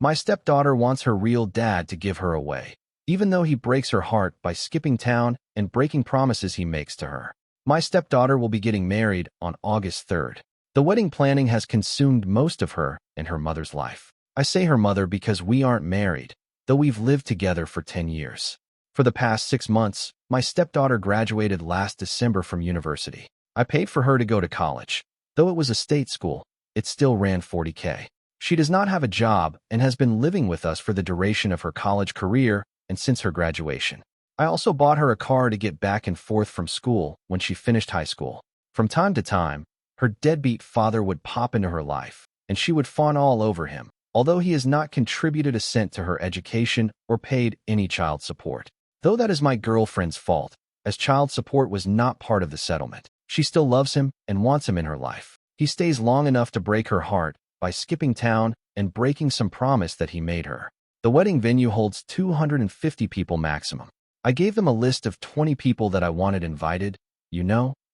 My stepdaughter wants her real dad to give her away, even though he breaks her heart by skipping town and breaking promises he makes to her. My stepdaughter will be getting married on August 3rd. The wedding planning has consumed most of her and her mother's life. I say her mother because we aren't married, though we've lived together for 10 years. For the past 6 months, my stepdaughter graduated last December from university. I paid for her to go to college. Though it was a state school, it still ran $40K. She does not have a job and has been living with us for the duration of her college career and since her graduation. I also bought her a car to get back and forth from school when she finished high school. From time to time, her deadbeat father would pop into her life, and she would fawn all over him, although he has not contributed a cent to her education or paid any child support. Though that is my girlfriend's fault, as child support was not part of the settlement. She still loves him and wants him in her life. He stays long enough to break her heart by skipping town and breaking some promise that he made her. The wedding venue holds 250 people maximum. I gave them a list of 20 people that I wanted invited,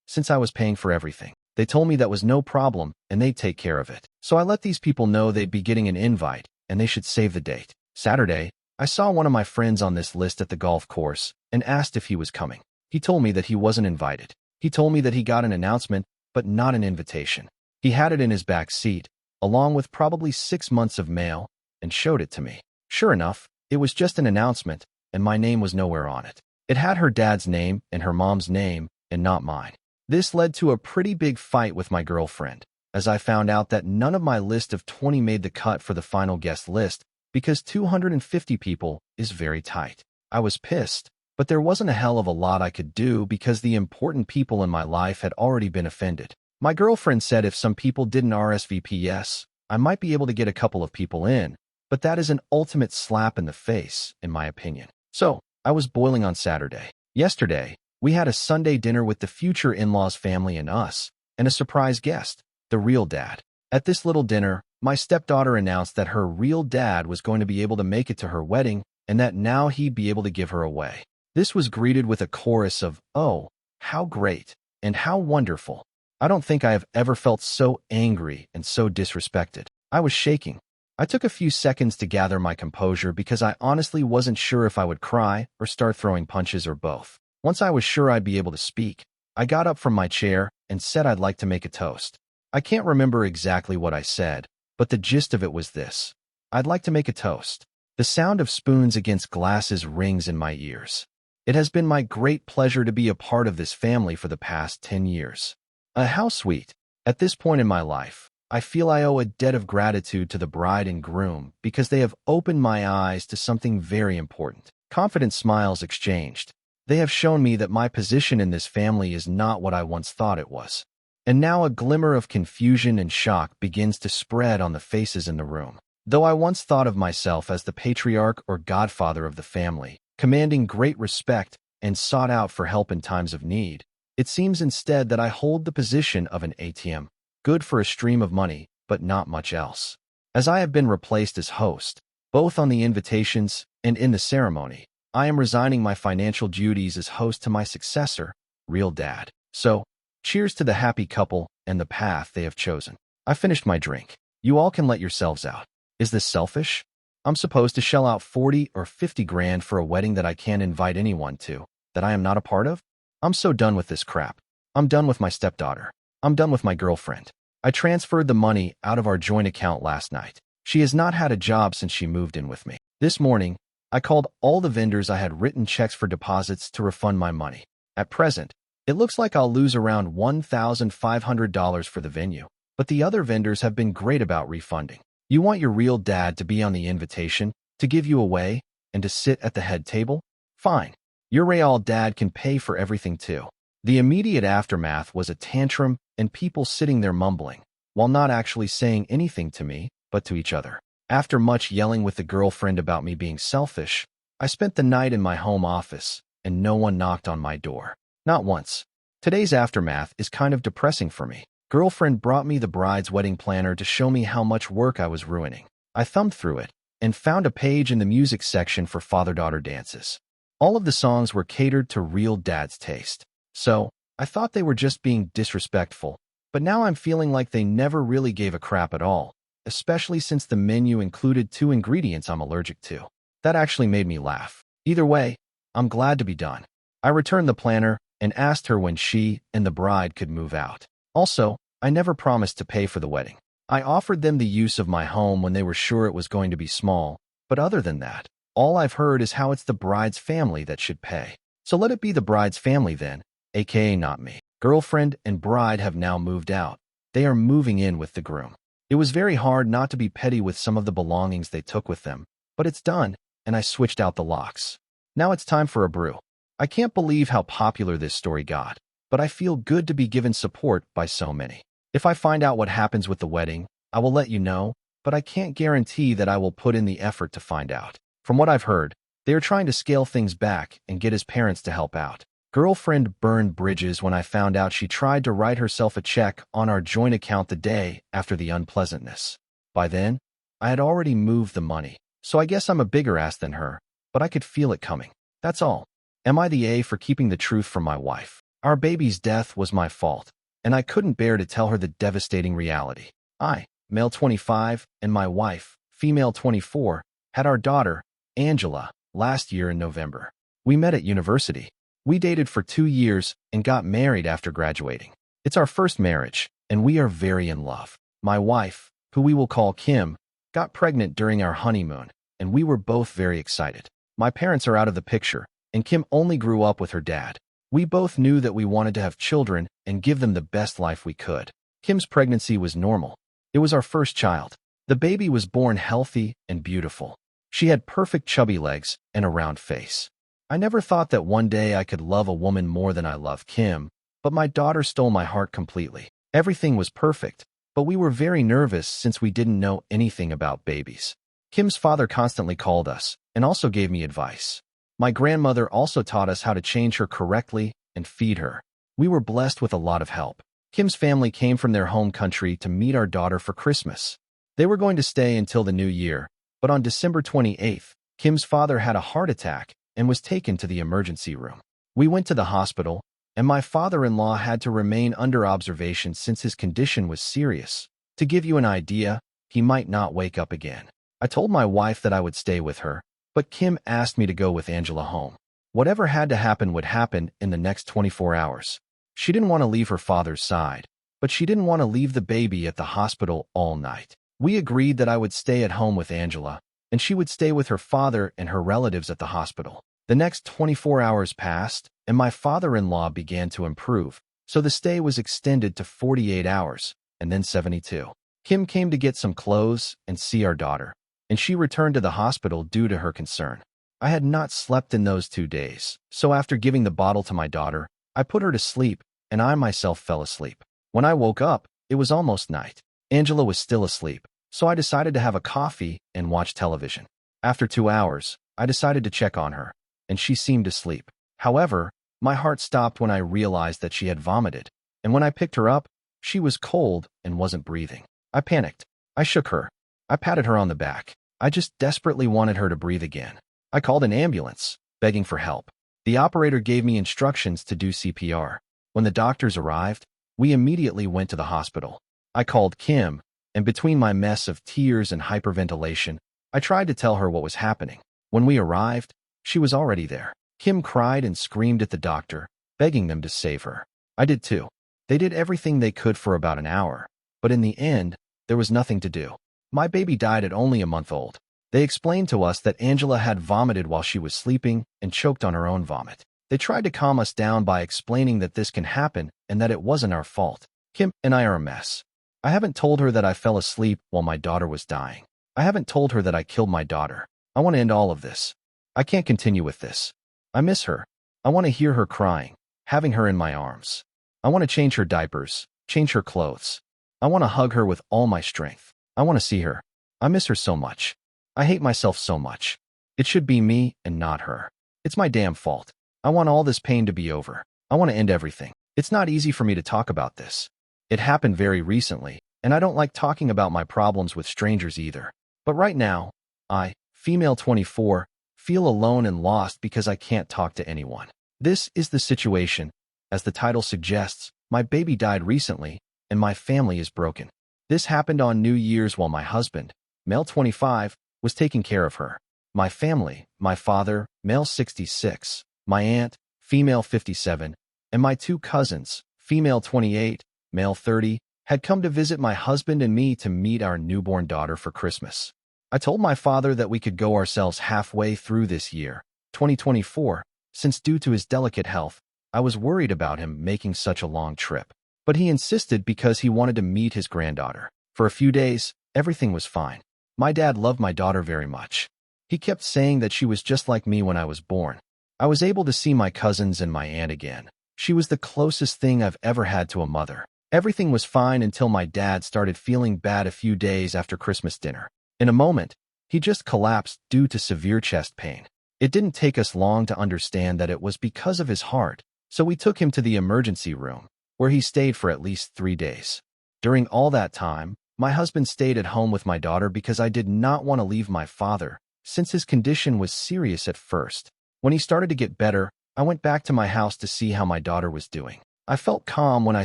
since I was paying for everything. They told me that was no problem and they'd take care of it. So I let these people know they'd be getting an invite and they should save the date. Saturday, I saw one of my friends on this list at the golf course and asked if he was coming. He told me that he wasn't invited. He told me that he got an announcement, but not an invitation. He had it in his back seat, along with probably 6 months of mail, and showed it to me. Sure enough, it was just an announcement, and my name was nowhere on it. It had her dad's name and her mom's name, and not mine. This led to a pretty big fight with my girlfriend, as I found out that none of my list of 20 made the cut for the final guest list, because 250 people is very tight. I was pissed, but there wasn't a hell of a lot I could do because the important people in my life had already been offended. My girlfriend said if some people didn't RSVP yes, I might be able to get a couple of people in, but that is an ultimate slap in the face, in my opinion. So, I was boiling on Saturday. Yesterday, we had a Sunday dinner with the future in-laws family and us, and a surprise guest, the real dad. At this little dinner, my stepdaughter announced that her real dad was going to be able to make it to her wedding and that now he'd be able to give her away. This was greeted with a chorus of, "Oh, how great, and how wonderful." I don't think I have ever felt so angry and so disrespected. I was shaking. I took a few seconds to gather my composure because I honestly wasn't sure if I would cry or start throwing punches or both. Once I was sure I'd be able to speak, I got up from my chair and said I'd like to make a toast. I can't remember exactly what I said, but the gist of it was this. I'd like to make a toast. The sound of spoons against glasses rings in my ears. It has been my great pleasure to be a part of this family for the past 10 years. How sweet. At this point in my life, I feel I owe a debt of gratitude to the bride and groom because they have opened my eyes to something very important. Confident smiles exchanged. They have shown me that my position in this family is not what I once thought it was. And now a glimmer of confusion and shock begins to spread on the faces in the room. Though I once thought of myself as the patriarch or godfather of the family, commanding great respect and sought out for help in times of need, it seems instead that I hold the position of an ATM, good for a stream of money, but not much else. As I have been replaced as host, both on the invitations and in the ceremony, I am resigning my financial duties as host to my successor, real dad. So, cheers to the happy couple and the path they have chosen. I finished my drink. You all can let yourselves out. Is this selfish? I'm supposed to shell out 40 or 50 grand for a wedding that I can't invite anyone to, that I am not a part of? I'm so done with this crap. I'm done with my stepdaughter. I'm done with my girlfriend. I transferred the money out of our joint account last night. She has not had a job since she moved in with me. This morning, I called all the vendors I had written checks for deposits to refund my money. At present, it looks like I'll lose around $1,500 for the venue, but the other vendors have been great about refunding. You want your real dad to be on the invitation, to give you away, and to sit at the head table? Fine. Your real dad can pay for everything too. The immediate aftermath was a tantrum and people sitting there mumbling, while not actually saying anything to me, but to each other. After much yelling with the girlfriend about me being selfish, I spent the night in my home office, and no one knocked on my door. Not once. Today's aftermath is kind of depressing for me. Girlfriend brought me the bride's wedding planner to show me how much work I was ruining. I thumbed through it, and found a page in the music section for father-daughter dances. All of the songs were catered to real dad's taste. So, I thought they were just being disrespectful, but now I'm feeling like they never really gave a crap at all. especially since the menu included 2 ingredients I'm allergic to. That actually made me laugh. Either way, I'm glad to be done. I returned the planner and asked her when she and the bride could move out. Also, I never promised to pay for the wedding. I offered them the use of my home when they were sure it was going to be small, but other than that, all I've heard is how it's the bride's family that should pay. So let it be the bride's family then, aka not me. Girlfriend and bride have now moved out. They are moving in with the groom. It was very hard not to be petty with some of the belongings they took with them, but it's done, and I switched out the locks. Now it's time for a brew. I can't believe how popular this story got, but I feel good to be given support by so many. If I find out what happens with the wedding, I will let you know, but I can't guarantee that I will put in the effort to find out. From what I've heard, they are trying to scale things back and get his parents to help out. Girlfriend burned bridges when I found out she tried to write herself a check on our joint account the day after the unpleasantness. By then, I had already moved the money, so I guess I'm a bigger ass than her, but I could feel it coming. That's all. Am I the A for keeping the truth from my wife? Our baby's death was my fault, and I couldn't bear to tell her the devastating reality. I, male 25, and my wife, female 24, had our daughter, Angela, last year in November. We met at university. We dated for 2 years and got married after graduating. It's our first marriage, and we are very in love. My wife, who we will call Kim, got pregnant during our honeymoon, and we were both very excited. My parents are out of the picture, and Kim only grew up with her dad. We both knew that we wanted to have children and give them the best life we could. Kim's pregnancy was normal. It was our first child. The baby was born healthy and beautiful. She had perfect chubby legs and a round face. I never thought that one day I could love a woman more than I love Kim, but my daughter stole my heart completely. Everything was perfect, but we were very nervous since we didn't know anything about babies. Kim's father constantly called us and also gave me advice. My grandmother also taught us how to change her correctly and feed her. We were blessed with a lot of help. Kim's family came from their home country to meet our daughter for Christmas. They were going to stay until the new year, but on December 28th, Kim's father had a heart attack and was taken to the emergency room. We went to the hospital, and my father-in-law had to remain under observation since his condition was serious. To give you an idea, he might not wake up again. I told my wife that I would stay with her, but Kim asked me to go with Angela home. Whatever had to happen would happen in the next 24 hours. She didn't want to leave her father's side, but she didn't want to leave the baby at the hospital all night. We agreed that I would stay at home with Angela, and she would stay with her father and her relatives at the hospital. The next 24 hours passed, and my father-in-law began to improve, so the stay was extended to 48 hours, and then 72. Kim came to get some clothes and see our daughter, and she returned to the hospital due to her concern. I had not slept in those 2 days, so after giving the bottle to my daughter, I put her to sleep, and I myself fell asleep. When I woke up, it was almost night. Angela was still asleep, so I decided to have a coffee and watch television. After 2 hours, I decided to check on her, and she seemed asleep. However, my heart stopped when I realized that she had vomited, and when I picked her up, she was cold and wasn't breathing. I panicked. I shook her. I patted her on the back. I just desperately wanted her to breathe again. I called an ambulance, begging for help. The operator gave me instructions to do CPR. When the doctors arrived, we immediately went to the hospital. I called Kim, and between my mess of tears and hyperventilation, I tried to tell her what was happening. When we arrived, she was already there. Kim cried and screamed at the doctor, begging them to save her. I did too. They did everything they could for about an hour, but in the end, there was nothing to do. My baby died at only a month old. They explained to us that Angela had vomited while she was sleeping and choked on her own vomit. They tried to calm us down by explaining that this can happen and that it wasn't our fault. Kim and I are a mess. I haven't told her that I fell asleep while my daughter was dying. I haven't told her that I killed my daughter. I want to end all of this. I can't continue with this. I miss her. I want to hear her crying, having her in my arms. I want to change her diapers, change her clothes. I want to hug her with all my strength. I want to see her. I miss her so much. I hate myself so much. It should be me and not her. It's my damn fault. I want all this pain to be over. I want to end everything. It's not easy for me to talk about this. It happened very recently, and I don't like talking about my problems with strangers either. But right now, I, female 24, feel alone and lost because I can't talk to anyone. This is the situation. As the title suggests, my baby died recently, and my family is broken. This happened on New Year's while my husband, male 25, was taking care of her. My family, my father, male 66, my aunt, female 57, and my two cousins, female 28, male 30, had come to visit my husband and me to meet our newborn daughter for Christmas. I told my father that we could go ourselves halfway through this year, 2024, since due to his delicate health, I was worried about him making such a long trip. But he insisted because he wanted to meet his granddaughter. For a few days, everything was fine. My dad loved my daughter very much. He kept saying that she was just like me when I was born. I was able to see my cousins and my aunt again. She was the closest thing I've ever had to a mother. Everything was fine until my dad started feeling bad a few days after Christmas dinner. In a moment, he just collapsed due to severe chest pain. It didn't take us long to understand that it was because of his heart, so we took him to the emergency room, where he stayed for at least 3 days. During all that time, my husband stayed at home with my daughter because I did not want to leave my father, since his condition was serious at first. When he started to get better, I went back to my house to see how my daughter was doing. I felt calm when I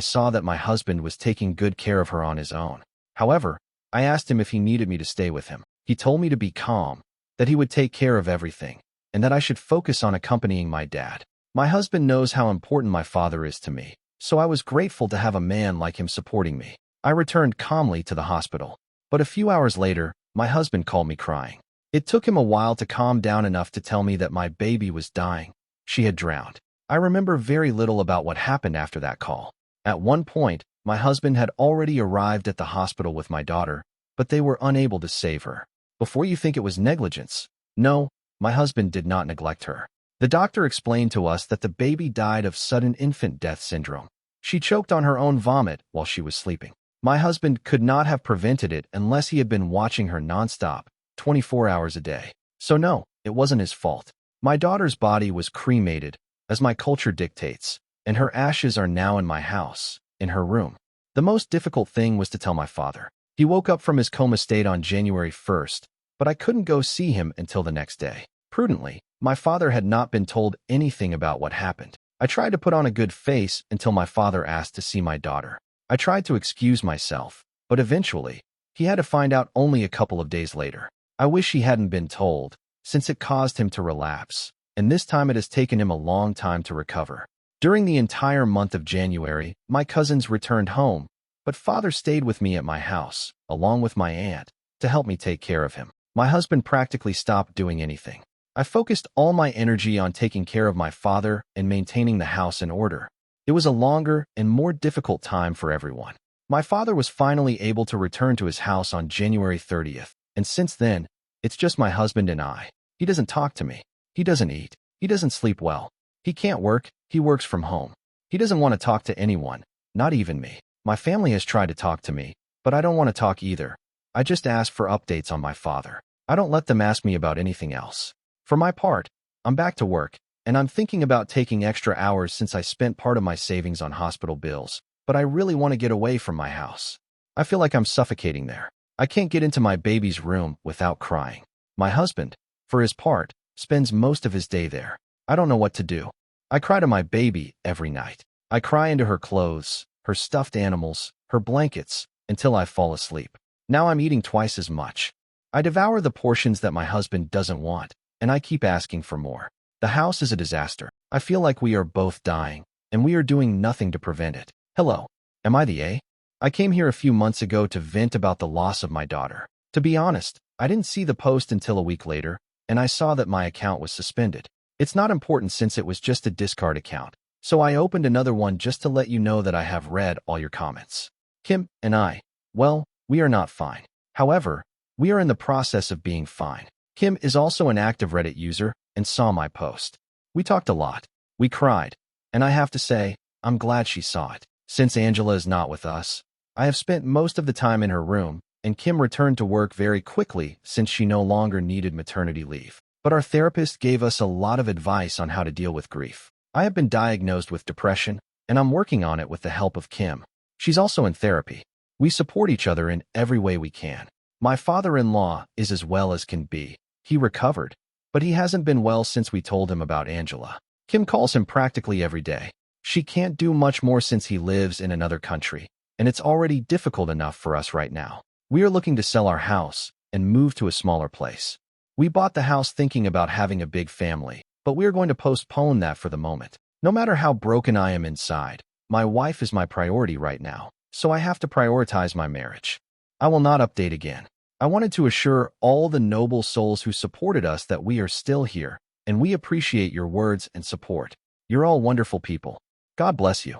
saw that my husband was taking good care of her on his own. However, I asked him if he needed me to stay with him. He told me to be calm, that he would take care of everything, and that I should focus on accompanying my dad. My husband knows how important my father is to me, so I was grateful to have a man like him supporting me. I returned calmly to the hospital, but a few hours later, my husband called me crying. It took him a while to calm down enough to tell me that my baby was dying. She had drowned. I remember very little about what happened after that call. At one point, my husband had already arrived at the hospital with my daughter, but they were unable to save her. Before you think it was negligence, no, my husband did not neglect her. The doctor explained to us that the baby died of sudden infant death syndrome. She choked on her own vomit while she was sleeping. My husband could not have prevented it unless he had been watching her nonstop, 24 hours a day. So no, it wasn't his fault. My daughter's body was cremated, as my culture dictates, and her ashes are now in my house, in her room. The most difficult thing was to tell my father. He woke up from his coma state on January 1st, but I couldn't go see him until the next day. Prudently, my father had not been told anything about what happened. I tried to put on a good face until my father asked to see my daughter. I tried to excuse myself, but eventually, he had to find out only a couple of days later. I wish he hadn't been told, since it caused him to relapse, and this time it has taken him a long time to recover. During the entire month of January, my cousins returned home, but father stayed with me at my house, along with my aunt, to help me take care of him. My husband practically stopped doing anything. I focused all my energy on taking care of my father and maintaining the house in order. It was a longer and more difficult time for everyone. My father was finally able to return to his house on January 30th, and since then, it's just my husband and I. He doesn't talk to me. He doesn't eat. He doesn't sleep well. He can't work. He works from home. He doesn't want to talk to anyone, not even me. My family has tried to talk to me, but I don't want to talk either. I just ask for updates on my father. I don't let them ask me about anything else. For my part, I'm back to work, and I'm thinking about taking extra hours since I spent part of my savings on hospital bills, but I really want to get away from my house. I feel like I'm suffocating there. I can't get into my baby's room without crying. My husband, for his part, spends most of his day there. I don't know what to do. I cry to my baby every night. I cry into her clothes, her stuffed animals, her blankets, until I fall asleep. Now I'm eating twice as much. I devour the portions that my husband doesn't want, and I keep asking for more. The house is a disaster. I feel like we are both dying, and we are doing nothing to prevent it. Hello, am I the A? I came here a few months ago to vent about the loss of my daughter. To be honest, I didn't see the post until a week later, and I saw that my account was suspended. It's not important since it was just a discard account, so I opened another one just to let you know that I have read all your comments. Kim and I, well, we are not fine. However, we are in the process of being fine. Kim is also an active Reddit user and saw my post. We talked a lot. We cried, and I have to say, I'm glad she saw it. Since Angela is not with us, I have spent most of the time in her room, and Kim returned to work very quickly since she no longer needed maternity leave. But our therapist gave us a lot of advice on how to deal with grief. I have been diagnosed with depression, and I'm working on it with the help of Kim. She's also in therapy. We support each other in every way we can. My father-in-law is as well as can be. He recovered, but he hasn't been well since we told him about Angela. Kim calls him practically every day. She can't do much more since he lives in another country. and it's already difficult enough for us right now. We are looking to sell our house and move to a smaller place. We bought the house thinking about having a big family, but we are going to postpone that for the moment. No matter how broken I am inside, my wife is my priority right now, so I have to prioritize my marriage. I will not update again. I wanted to assure all the noble souls who supported us that we are still here, and we appreciate your words and support. You're all wonderful people. God bless you.